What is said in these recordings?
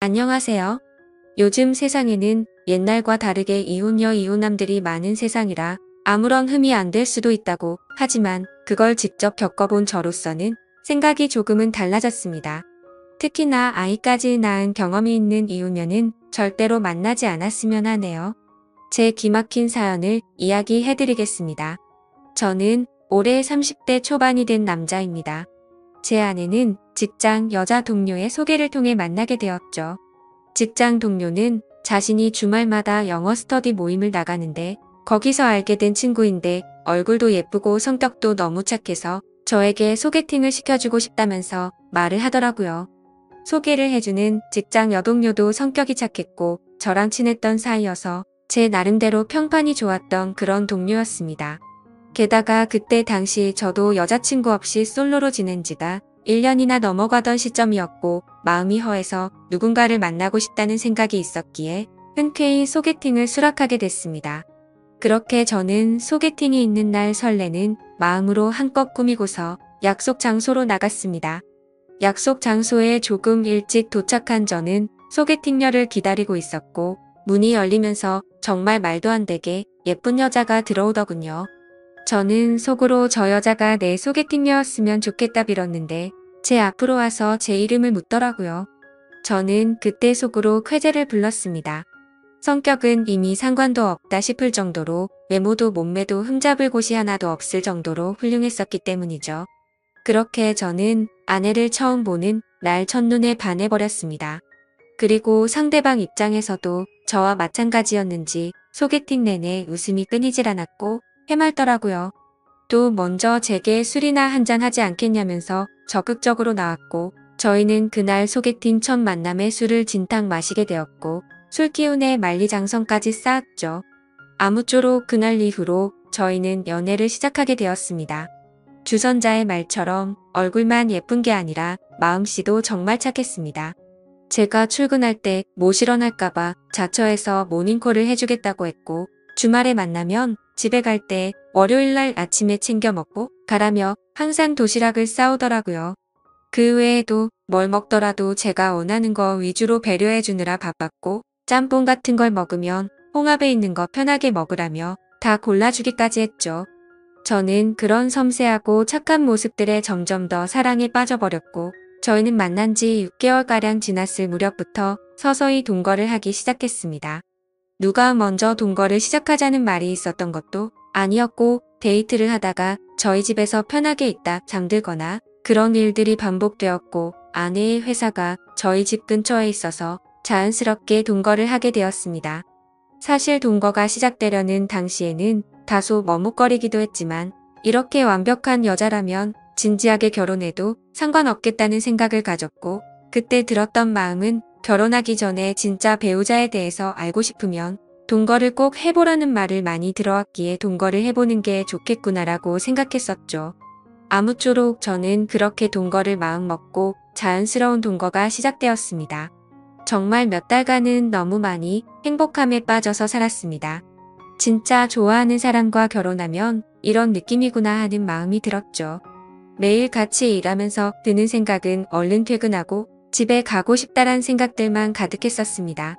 안녕하세요. 요즘 세상에는 옛날과 다르게 이혼녀 이혼남들이 많은 세상이라 아무런 흠이 안 될 수도 있다고 하지만 그걸 직접 겪어본 저로서는 생각이 조금은 달라졌습니다. 특히나 아이까지 낳은 경험이 있는 이혼녀는 절대로 만나지 않았으면 하네요. 제 기막힌 사연을 이야기해드리겠습니다. 저는 올해 30대 초반이 된 남자입니다. 제 아내는 직장 여자 동료의 소개를 통해 만나게 되었죠. 직장 동료는 자신이 주말마다 영어 스터디 모임을 나가는데 거기서 알게 된 친구인데 얼굴도 예쁘고 성격도 너무 착해서 저에게 소개팅을 시켜주고 싶다면서 말을 하더라고요. 소개를 해주는 직장 여동료도 성격이 착했고 저랑 친했던 사이여서 제 나름대로 평판이 좋았던 그런 동료였습니다. 게다가 그때 당시 저도 여자친구 없이 솔로로 지낸 지가 1년이나 넘어가던 시점이었고 마음이 허해서 누군가를 만나고 싶다는 생각이 있었기에 흔쾌히 소개팅을 수락하게 됐습니다. 그렇게 저는 소개팅이 있는 날 설레는 마음으로 한껏 꾸미고서 약속 장소로 나갔습니다. 약속 장소에 조금 일찍 도착한 저는 소개팅녀를 기다리고 있었고 문이 열리면서 정말 말도 안 되게 예쁜 여자가 들어오더군요. 저는 속으로 저 여자가 내 소개팅녀였으면 좋겠다 빌었는데 제 앞으로 와서 제 이름을 묻더라고요. 저는 그때 속으로 쾌재를 불렀습니다. 성격은 이미 상관도 없다 싶을 정도로 외모도 몸매도 흠잡을 곳이 하나도 없을 정도로 훌륭했었기 때문이죠. 그렇게 저는 아내를 처음 보는 날 첫눈에 반해버렸습니다. 그리고 상대방 입장에서도 저와 마찬가지였는지 소개팅 내내 웃음이 끊이질 않았고 해맑더라고요. 또 먼저 제게 술이나 한잔 하지 않겠냐면서 적극적으로 나왔고 저희는 그날 소개팅 첫 만남에 술을 진탕 마시게 되었고 술 기운에 만리장성까지 쌓았죠. 아무쪼록 그날 이후로 저희는 연애를 시작하게 되었습니다. 주선자의 말처럼 얼굴만 예쁜 게 아니라 마음씨도 정말 착했습니다. 제가 출근할 때 모시러 날까봐 자처해서 모닝콜을 해주겠다고 했고 주말에 만나면 집에 갈 때 월요일날 아침에 챙겨 먹고 가라며 항상 도시락을 싸오더라고요. 그 외에도 뭘 먹더라도 제가 원하는 거 위주로 배려해 주느라 바빴고 짬뽕 같은 걸 먹으면 홍합에 있는 거 편하게 먹으라며 다 골라주기까지 했죠. 저는 그런 섬세하고 착한 모습들에 점점 더 사랑에 빠져버렸고 저희는 만난 지 6개월가량 지났을 무렵부터 서서히 동거를 하기 시작했습니다. 누가 먼저 동거를 시작하자는 말이 있었던 것도 아니었고 데이트를 하다가 저희 집에서 편하게 있다 잠들거나 그런 일들이 반복되었고 아내의 회사가 저희 집 근처에 있어서 자연스럽게 동거를 하게 되었습니다. 사실 동거가 시작되려는 당시에는 다소 머뭇거리기도 했지만 이렇게 완벽한 여자라면 진지하게 결혼해도 상관없겠다는 생각을 가졌고 그때 들었던 마음은 결혼하기 전에 진짜 배우자에 대해서 알고 싶으면 동거를 꼭 해보라는 말을 많이 들어왔기에 동거를 해보는 게 좋겠구나라고 생각했었죠. 아무쪼록 저는 그렇게 동거를 마음먹고 자연스러운 동거가 시작되었습니다. 정말 몇 달간은 너무 많이 행복함에 빠져서 살았습니다. 진짜 좋아하는 사람과 결혼하면 이런 느낌이구나 하는 마음이 들었죠. 매일 같이 일하면서 드는 생각은 얼른 퇴근하고 집에 가고 싶다란 생각들만 가득했었습니다.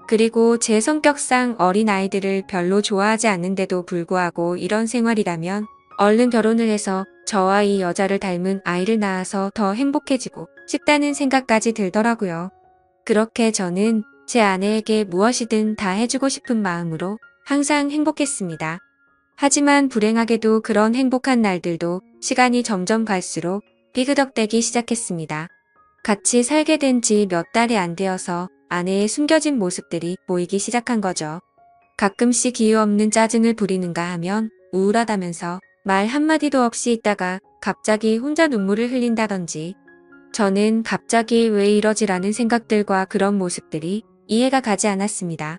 그리고 제 성격상 어린아이들을 별로 좋아하지 않는데도 불구하고 이런 생활이라면 얼른 결혼을 해서 저와 이 여자를 닮은 아이를 낳아서 더 행복해지고 싶다는 생각까지 들더라고요. 그렇게 저는 제 아내에게 무엇이든 다 해주고 싶은 마음으로 항상 행복했습니다. 하지만 불행하게도 그런 행복한 날들도 시간이 점점 갈수록 삐그덕대기 시작했습니다. 같이 살게 된 지 몇 달이 안 되어서 아내의 숨겨진 모습들이 보이기 시작한 거죠. 가끔씩 이유 없는 짜증을 부리는가 하면 우울하다면서 말 한마디도 없이 있다가 갑자기 혼자 눈물을 흘린다든지 저는 갑자기 왜 이러지라는 생각들과 그런 모습들이 이해가 가지 않았습니다.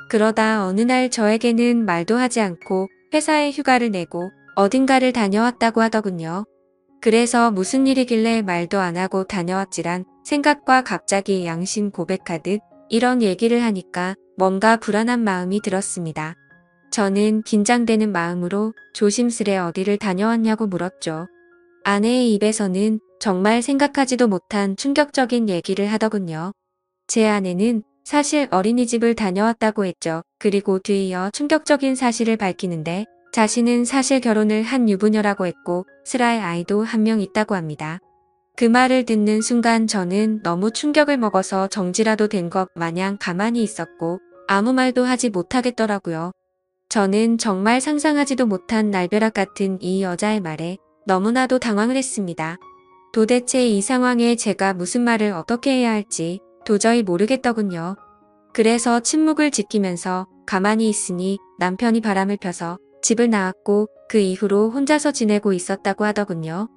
그러다 어느 날 저에게는 말도 하지 않고 회사에 휴가를 내고 어딘가를 다녀왔다고 하더군요. 그래서 무슨 일이길래 말도 안 하고 다녀왔지란 생각과 갑자기 양심 고백하듯 이런 얘기를 하니까 뭔가 불안한 마음이 들었습니다. 저는 긴장되는 마음으로 조심스레 어디를 다녀왔냐고 물었죠. 아내의 입에서는 정말 생각하지도 못한 충격적인 얘기를 하더군요. 제 아내는 사실 어린이집을 다녀왔다고 했죠. 그리고 뒤이어 충격적인 사실을 밝히는데 자신은 사실 결혼을 한 유부녀라고 했고 슬아의 아이도 한 명 있다고 합니다. 그 말을 듣는 순간 저는 너무 충격을 먹어서 정지라도 된 것 마냥 가만히 있었고 아무 말도 하지 못하겠더라고요. 저는 정말 상상하지도 못한 날벼락 같은 이 여자의 말에 너무나도 당황을 했습니다. 도대체 이 상황에 제가 무슨 말을 어떻게 해야 할지 도저히 모르겠더군요. 그래서 침묵을 지키면서 가만히 있으니 남편이 바람을 펴서 집을 나왔고 그 이후로 혼자서 지내고 있었다고 하더군요.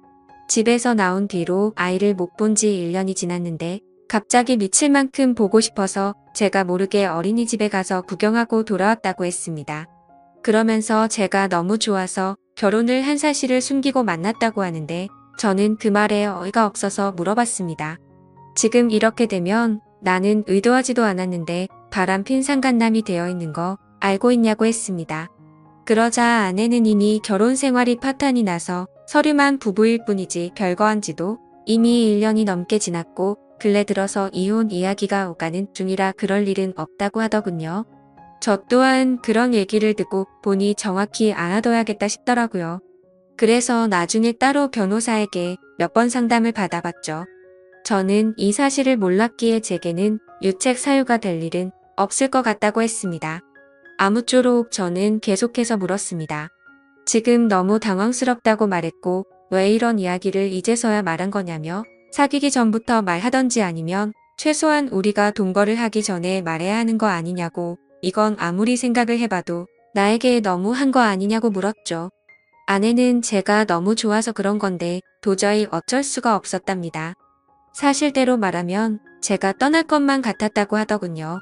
집에서 나온 뒤로 아이를 못 본 지 1년이 지났는데 갑자기 미칠 만큼 보고 싶어서 제가 모르게 어린이집에 가서 구경하고 돌아왔다고 했습니다. 그러면서 제가 너무 좋아서 결혼을 한 사실을 숨기고 만났다고 하는데 저는 그 말에 어이가 없어서 물어봤습니다. 지금 이렇게 되면 나는 의도하지도 않았는데 바람핀 상간남이 되어 있는 거 알고 있냐고 했습니다. 그러자 아내는 이미 결혼 생활이 파탄이 나서 서류만 부부일 뿐이지 별거한지도 이미 1년이 넘게 지났고 근래 들어서 이혼 이야기가 오가는 중이라 그럴 일은 없다고 하더군요. 저 또한 그런 얘기를 듣고 보니 정확히 알아둬야겠다 싶더라고요. 그래서 나중에 따로 변호사에게 몇 번 상담을 받아봤죠. 저는 이 사실을 몰랐기에 제게는 유책 사유가 될 일은 없을 것 같다고 했습니다. 아무쪼록 저는 계속해서 물었습니다. 지금 너무 당황스럽다고 말했고 왜 이런 이야기를 이제서야 말한 거냐며 사귀기 전부터 말하던지 아니면 최소한 우리가 동거를 하기 전에 말해야 하는 거 아니냐고 이건 아무리 생각을 해봐도 나에게 너무 한 거 아니냐고 물었죠. 아내는 제가 너무 좋아서 그런 건데 도저히 어쩔 수가 없었답니다. 사실대로 말하면 제가 떠날 것만 같았다고 하더군요.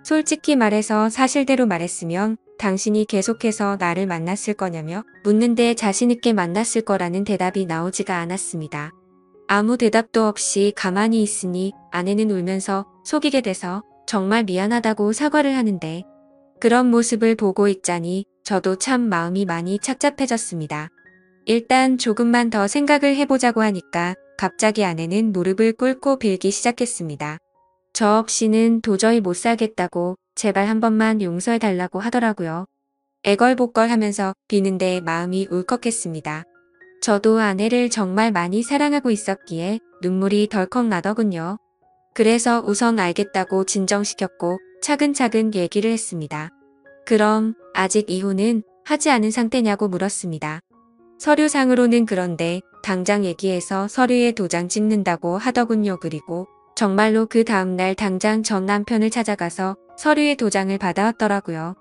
솔직히 말해서 사실대로 말했으면 당신이 계속해서 나를 만났을 거냐며 묻는데 자신있게 만났을 거라는 대답이 나오지가 않았습니다. 아무 대답도 없이 가만히 있으니 아내는 울면서 속이게 돼서 정말 미안하다고 사과를 하는데 그런 모습을 보고 있자니 저도 참 마음이 많이 착잡해졌습니다. 일단 조금만 더 생각을 해보자고 하니까 갑자기 아내는 무릎을 꿇고 빌기 시작했습니다. 저 없이는 도저히 못 살겠다고 제발 한 번만 용서해달라고 하더라고요. 애걸복걸 하면서 비는데 마음이 울컥했습니다. 저도 아내를 정말 많이 사랑하고 있었기에 눈물이 덜컥 나더군요. 그래서 우선 알겠다고 진정시켰고 차근차근 얘기를 했습니다. 그럼 아직 이혼은 하지 않은 상태냐고 물었습니다. 서류상으로는 그런데 당장 얘기해서 서류에 도장 찍는다고 하더군요. 그리고 정말로 그 다음날 당장 전 남편을 찾아가서 서류에 도장을 받아왔더라고요.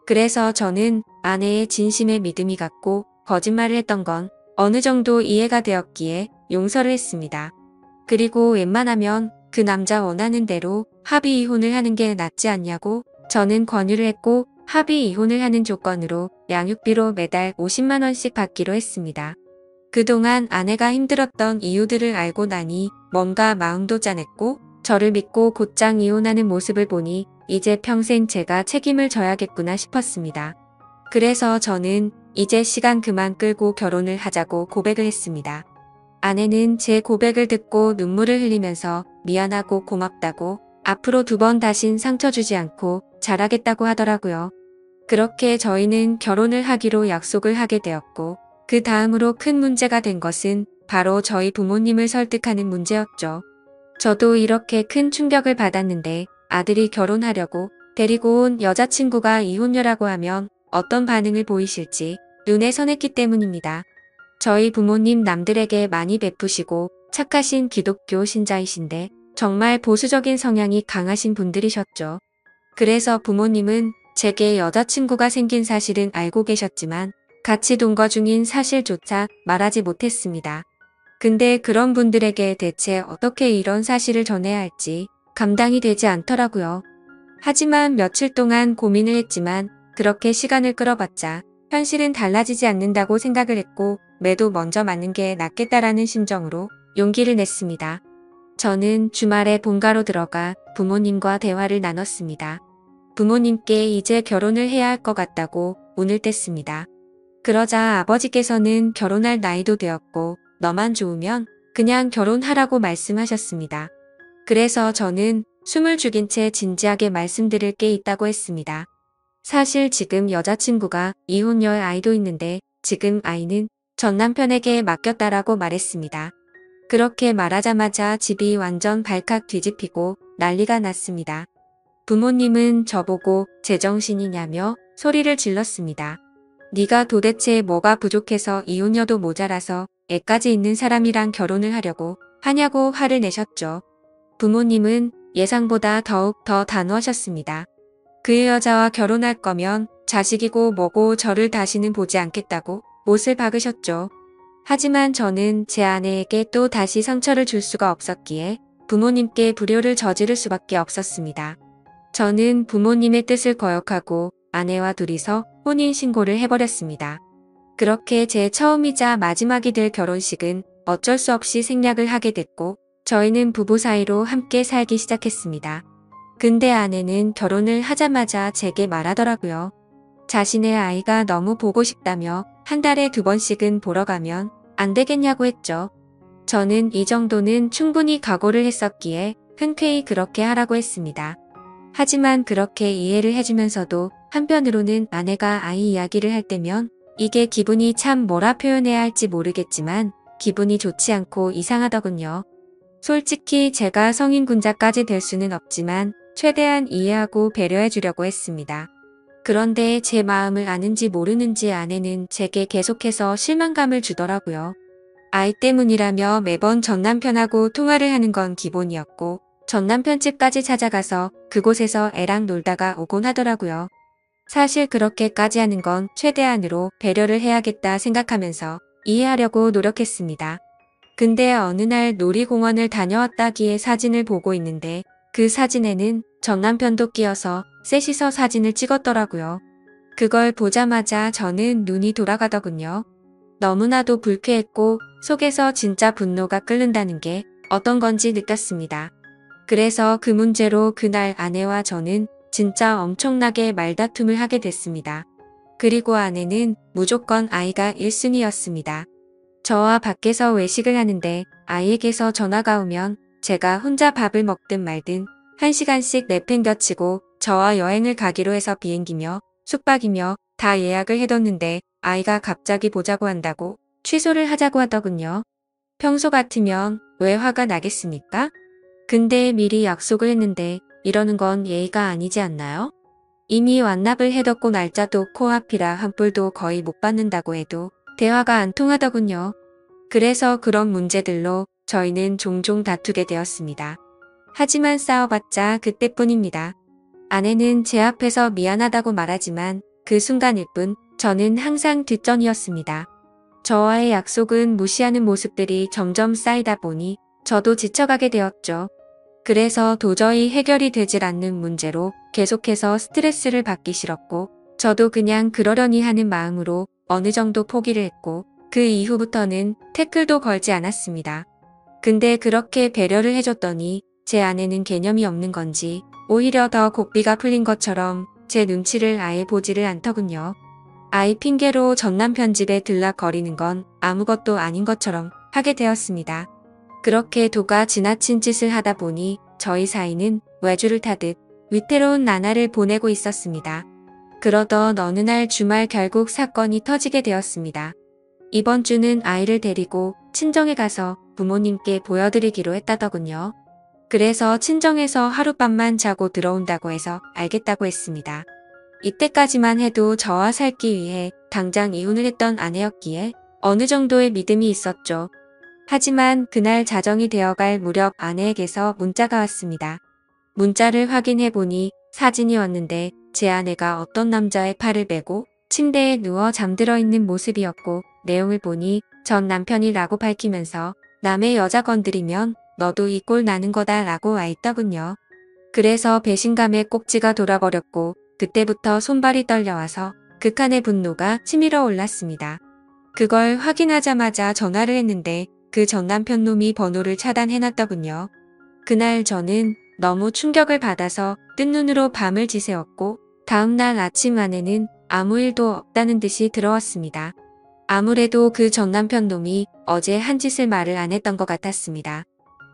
그래서 저는 아내의 진심에 믿음이 갔고 거짓말을 했던 건 어느 정도 이해가 되었기에 용서를 했습니다. 그리고 웬만하면 그 남자 원하는 대로 합의 이혼을 하는 게 낫지 않냐고 저는 권유를 했고 합의 이혼을 하는 조건으로 양육비로 매달 50만 원씩 받기로 했습니다. 그동안 아내가 힘들었던 이유들을 알고 나니 뭔가 마음도 짠했고 저를 믿고 곧장 이혼하는 모습을 보니 이제 평생 제가 책임을 져야겠구나 싶었습니다. 그래서 저는 이제 시간 그만 끌고 결혼을 하자고 고백을 했습니다. 아내는 제 고백을 듣고 눈물을 흘리면서 미안하고 고맙다고 앞으로 2번 다신 상처 주지 않고 잘하겠다고 하더라고요. 그렇게 저희는 결혼을 하기로 약속을 하게 되었고 그 다음으로 큰 문제가 된 것은 바로 저희 부모님을 설득하는 문제였죠. 저도 이렇게 큰 충격을 받았는데 아들이 결혼하려고 데리고 온 여자친구가 이혼녀라고 하면 어떤 반응을 보이실지 눈에 선했기 때문입니다. 저희 부모님 남들에게 많이 베푸시고 착하신 기독교 신자이신데 정말 보수적인 성향이 강하신 분들이셨죠. 그래서 부모님은 제게 여자친구가 생긴 사실은 알고 계셨지만 같이 동거 중인 사실조차 말하지 못했습니다. 근데 그런 분들에게 대체 어떻게 이런 사실을 전해야 할지 감당이 되지 않더라고요. 하지만 며칠 동안 고민을 했지만 그렇게 시간을 끌어봤자 현실은 달라지지 않는다고 생각을 했고 매도 먼저 맞는 게 낫겠다라는 심정으로 용기를 냈습니다. 저는 주말에 본가로 들어가 부모님과 대화를 나눴습니다. 부모님께 이제 결혼을 해야 할 것 같다고 운을 뗐습니다. 그러자 아버지께서는 결혼할 나이도 되었고 너만 좋으면 그냥 결혼하라고 말씀하셨습니다. 그래서 저는 숨을 죽인 채 진지하게 말씀드릴 게 있다고 했습니다. 사실 지금 여자친구가 이혼녀 아이도 있는데 지금 아이는 전 남편에게 맡겼다라고 말했습니다. 그렇게 말하자마자 집이 완전 발칵 뒤집히고 난리가 났습니다. 부모님은 저보고 제정신이냐며 소리를 질렀습니다. 네가 도대체 뭐가 부족해서 이혼녀도 모자라서 애까지 있는 사람이랑 결혼을 하려고 하냐고 화를 내셨죠. 부모님은 예상보다 더욱 더 단호하셨습니다. 그 여자와 결혼할 거면 자식이고 뭐고 저를 다시는 보지 않겠다고 못을 박으셨죠. 하지만 저는 제 아내에게 또 다시 상처를 줄 수가 없었기에 부모님께 불효를 저지를 수밖에 없었습니다. 저는 부모님의 뜻을 거역하고 아내와 둘이서 혼인신고를 해버렸습니다. 그렇게 제 처음이자 마지막이 될 결혼식은 어쩔 수 없이 생략을 하게 됐고 저희는 부부 사이로 함께 살기 시작했습니다. 근데 아내는 결혼을 하자마자 제게 말하더라고요. 자신의 아이가 너무 보고 싶다며 한 달에 2번씩은 보러 가면 안 되겠냐고 했죠. 저는 이 정도는 충분히 각오를 했었기에 흔쾌히 그렇게 하라고 했습니다. 하지만 그렇게 이해를 해주면서도 한편으로는 아내가 아이 이야기를 할 때면 이게 기분이 참 뭐라 표현해야 할지 모르겠지만 기분이 좋지 않고 이상하더군요. 솔직히 제가 성인군자까지 될 수는 없지만 최대한 이해하고 배려해 주려고 했습니다. 그런데 제 마음을 아는지 모르는지 아내는 제게 계속해서 실망감을 주더라고요. 아이 때문이라며 매번 전 남편하고 통화를 하는 건 기본이었고 전 남편 집까지 찾아가서 그곳에서 애랑 놀다가 오곤 하더라고요. 사실 그렇게까지 하는 건 최대한으로 배려를 해야겠다 생각하면서 이해하려고 노력했습니다. 근데 어느 날 놀이공원을 다녀왔다기에 사진을 보고 있는데 그 사진에는 전 남편도 끼어서 셋이서 사진을 찍었더라고요. 그걸 보자마자 저는 눈이 돌아가더군요. 너무나도 불쾌했고 속에서 진짜 분노가 끓는다는 게 어떤 건지 느꼈습니다. 그래서 그 문제로 그날 아내와 저는 진짜 엄청나게 말다툼을 하게 됐습니다. 그리고 아내는 무조건 아이가 1순위였습니다. 저와 밖에서 외식을 하는데 아이에게서 전화가 오면 제가 혼자 밥을 먹든 말든 1시간씩 내팽겨치고 저와 여행을 가기로 해서 비행기며 숙박이며 다 예약을 해뒀는데 아이가 갑자기 보자고 한다고 취소를 하자고 하더군요. 평소 같으면 왜 화가 나겠습니까? 근데 미리 약속을 했는데 이러는 건 예의가 아니지 않나요? 이미 완납을 해뒀고 날짜도 코앞이라 환불도 거의 못 받는다고 해도 대화가 안 통하더군요. 그래서 그런 문제들로 저희는 종종 다투게 되었습니다. 하지만 싸워봤자 그때뿐입니다. 아내는 제 앞에서 미안하다고 말하지만 그 순간일 뿐 저는 항상 뒷전이었습니다. 저와의 약속은 무시하는 모습들이 점점 쌓이다 보니 저도 지쳐가게 되었죠. 그래서 도저히 해결이 되질 않는 문제로 계속해서 스트레스를 받기 싫었고 저도 그냥 그러려니 하는 마음으로 어느 정도 포기를 했고 그 이후부터는 태클도 걸지 않았습니다. 근데 그렇게 배려를 해줬더니 제 아내는 개념이 없는 건지 오히려 더 고삐가 풀린 것처럼 제 눈치를 아예 보지를 않더군요. 아이 핑계로 전 남편 집에 들락거리는 건 아무것도 아닌 것처럼 하게 되었습니다. 그렇게 도가 지나친 짓을 하다 보니 저희 사이는 외주를 타듯 위태로운 나날을 보내고 있었습니다. 그러던 어느 날 주말 결국 사건이 터지게 되었습니다. 이번 주는 아이를 데리고 친정에 가서 부모님께 보여드리기로 했다더군요. 그래서 친정에서 하룻밤만 자고 들어온다고 해서 알겠다고 했습니다. 이때까지만 해도 저와 살기 위해 당장 이혼을 했던 아내였기에 어느 정도의 믿음이 있었죠. 하지만 그날 자정이 되어갈 무렵 아내에게서 문자가 왔습니다. 문자를 확인해보니 사진이 왔는데 제 아내가 어떤 남자의 팔을 베고 침대에 누워 잠들어 있는 모습이었고 내용을 보니 전 남편이라고 밝히면서 남의 여자 건드리면 너도 이 꼴 나는 거다 라고 와있더군요. 그래서 배신감에 꼭지가 돌아버렸고 그때부터 손발이 떨려와서 극한의 분노가 치밀어 올랐습니다. 그걸 확인하자마자 전화를 했는데 그 전 남편 놈이 번호를 차단해놨더군요. 그날 저는 너무 충격을 받아서 뜬 눈으로 밤을 지새웠고 다음날 아침 아내는 아무 일도 없다는 듯이 들어왔습니다. 아무래도 그 전 남편 놈이 어제 한 짓을 말을 안 했던 것 같았습니다.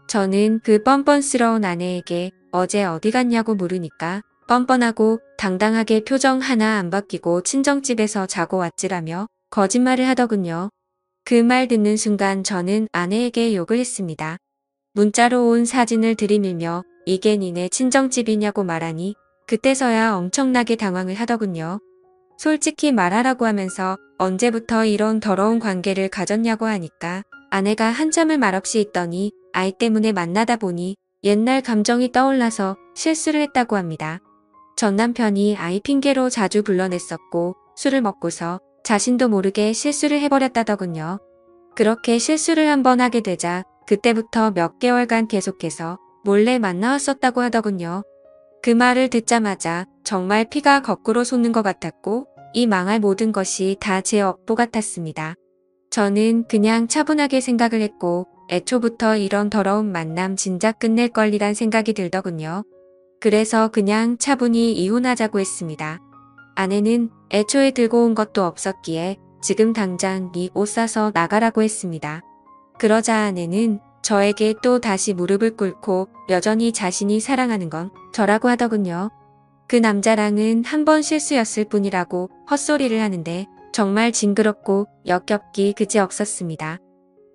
저는 그 뻔뻔스러운 아내에게 어제 어디 갔냐고 물으니까 뻔뻔하고 당당하게 표정 하나 안 바뀌고 친정집에서 자고 왔지라며 거짓말을 하더군요. 그 말 듣는 순간 저는 아내에게 욕을 했습니다. 문자로 온 사진을 들이밀며 이게 니네 친정집이냐고 말하니 그때서야 엄청나게 당황을 하더군요. 솔직히 말하라고 하면서 언제부터 이런 더러운 관계를 가졌냐고 하니까 아내가 한참을 말없이 있더니 아이 때문에 만나다 보니 옛날 감정이 떠올라서 실수를 했다고 합니다. 전 남편이 아이 핑계로 자주 불러냈었고 술을 먹고서 자신도 모르게 실수를 해버렸다더군요. 그렇게 실수를 한번 하게 되자 그때부터 몇 개월간 계속해서 몰래 만나왔었다고 하더군요. 그 말을 듣자마자 정말 피가 거꾸로 솟는 것 같았고 이 망할 모든 것이 다 제 업보 같았습니다. 저는 그냥 차분하게 생각을 했고 애초부터 이런 더러운 만남 진작 끝낼 걸이란 생각이 들더군요. 그래서 그냥 차분히 이혼하자고 했습니다. 아내는 애초에 들고 온 것도 없었기에 지금 당장 네 옷 사서 나가라고 했습니다. 그러자 아내는 저에게 또 다시 무릎을 꿇고 여전히 자신이 사랑하는 건 저라고 하더군요. 그 남자랑은 한 번 실수였을 뿐이라고 헛소리를 하는데 정말 징그럽고 역겹기 그지없었습니다.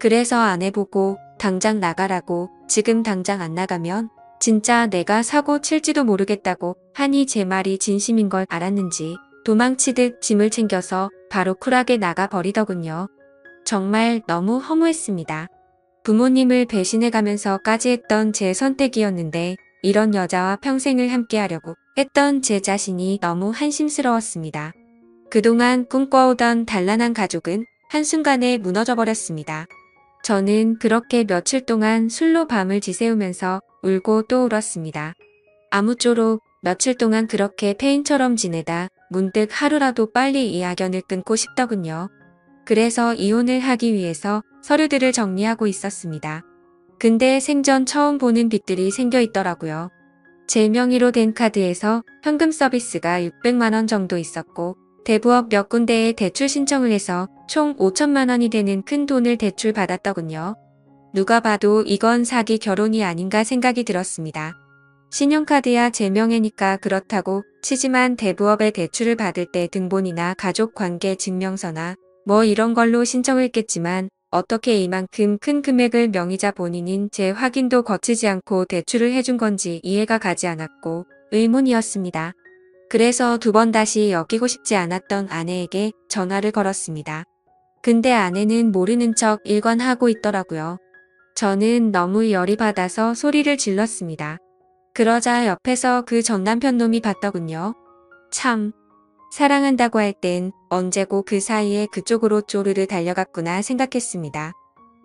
그래서 아내 보고 당장 나가라고 지금 당장 안 나가면 진짜 내가 사고 칠지도 모르겠다고 하니 제 말이 진심인 걸 알았는지 도망치듯 짐을 챙겨서 바로 쿨하게 나가 버리더군요. 정말 너무 허무했습니다. 부모님을 배신해가면서까지 했던 제 선택이었는데 이런 여자와 평생을 함께하려고 했던 제 자신이 너무 한심스러웠습니다. 그동안 꿈꿔오던 단란한 가족은 한순간에 무너져버렸습니다. 저는 그렇게 며칠 동안 술로 밤을 지새우면서 울고 또 울었습니다. 아무쪼록 며칠 동안 그렇게 폐인처럼 지내다 문득 하루라도 빨리 이 악연을 끊고 싶더군요. 그래서 이혼을 하기 위해서 서류들을 정리하고 있었습니다. 근데 생전 처음 보는 빚들이 생겨 있더라고요. 제 명의로 된 카드에서 현금 서비스가 600만 원 정도 있었고 대부업 몇 군데에 대출 신청을 해서 총 5천만 원이 되는 큰 돈을 대출 받았더군요. 누가 봐도 이건 사기 결혼이 아닌가 생각이 들었습니다. 신용카드야 제 명예니까 그렇다고 치지만 대부업에 대출을 받을 때 등본이나 가족관계 증명서나 뭐 이런 걸로 신청을 했겠지만 어떻게 이만큼 큰 금액을 명의자 본인인 제 확인도 거치지 않고 대출을 해준 건지 이해가 가지 않았고 의문이었습니다. 그래서 두 번 다시 엮이고 싶지 않았던 아내에게 전화를 걸었습니다. 근데 아내는 모르는 척 일관하고 있더라고요. 저는 너무 열이 받아서 소리를 질렀습니다. 그러자 옆에서 그 전 남편 놈이 봤더군요. 참, 사랑한다고 할 땐 언제고 그 사이에 그쪽으로 쪼르르 달려갔구나 생각했습니다.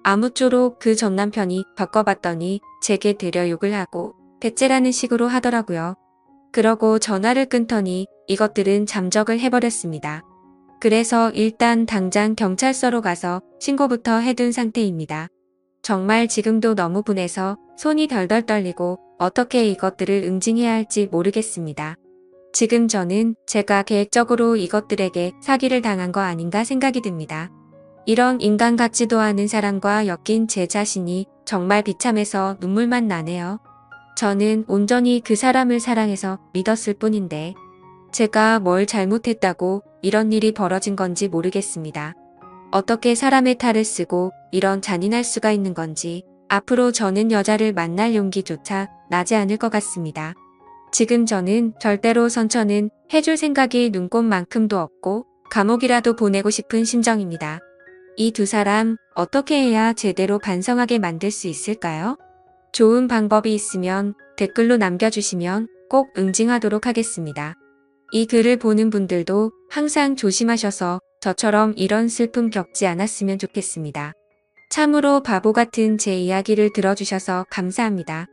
아무쪼록 그 전 남편이 바꿔봤더니 제게 되려 욕을 하고 배째라는 식으로 하더라고요. 그러고 전화를 끊더니 이것들은 잠적을 해버렸습니다. 그래서 일단 당장 경찰서로 가서 신고부터 해둔 상태입니다. 정말 지금도 너무 분해서 손이 덜덜 떨리고 어떻게 이것들을 응징해야 할지 모르겠습니다. 지금 저는 제가 계획적으로 이것들에게 사기를 당한 거 아닌가 생각이 듭니다. 이런 인간 같지도 않은 사람과 엮인 제 자신이 정말 비참해서 눈물만 나네요. 저는 온전히 그 사람을 사랑해서 믿었을 뿐인데 제가 뭘 잘못했다고 이런 일이 벌어진 건지 모르겠습니다. 어떻게 사람의 탈을 쓰고 이런 잔인할 수가 있는 건지 앞으로 저는 여자를 만날 용기조차 나지 않을 것 같습니다. 지금 저는 절대로 선처는 해줄 생각이 눈꼽만큼도 없고 감옥이라도 보내고 싶은 심정입니다. 이 두 사람 어떻게 해야 제대로 반성하게 만들 수 있을까요? 좋은 방법이 있으면 댓글로 남겨주시면 꼭 응징하도록 하겠습니다. 이 글을 보는 분들도 항상 조심하셔서 저처럼 이런 슬픔 겪지 않았으면 좋겠습니다. 참으로 바보 같은 제 이야기를 들어주셔서 감사합니다.